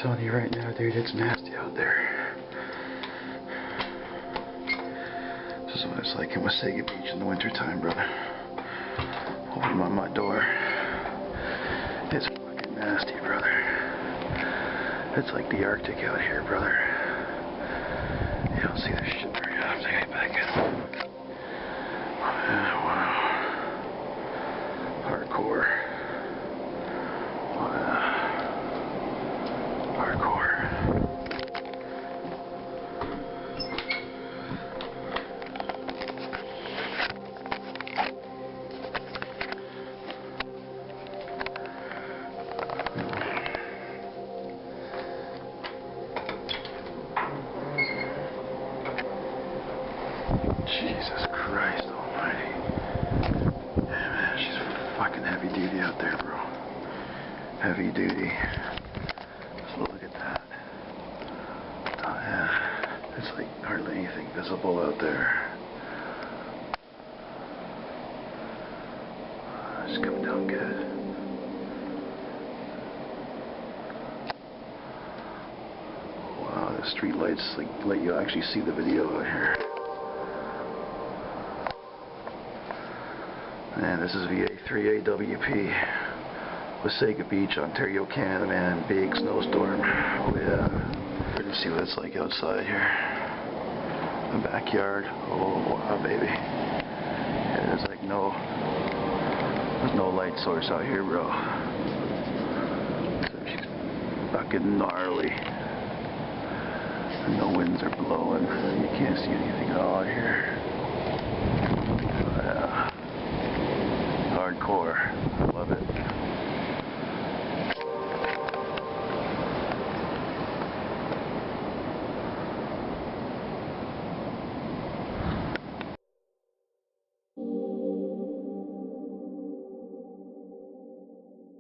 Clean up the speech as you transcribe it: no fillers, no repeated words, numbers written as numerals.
telling you right now, dude, it's nasty out there. This is what it's like in Wasaga Beach in the wintertime, brother. Open my door. It's fucking nasty, brother. It's like the Arctic out here, brother. You don't see this shit very often. Get back in. Wow. Hardcore. Wow. Hardcore. Jesus Christ almighty. Yeah, man, she's fucking heavy duty out there, bro. Heavy duty. Just look at that. Oh, yeah. It's like hardly anything visible out there. It's coming down good. Wow, the street lights like let you actually see the video out here. Man, this is VA3AWP, Wasaga Beach, Ontario, Canada, man. Big snowstorm. Oh yeah. We're gonna see what it's like outside here. The backyard. Oh wow, baby. Yeah, there's like there's no light source out here, bro. She's fucking gnarly. And the winds are blowing. You can't see anything at all here. Hardcore. Love it.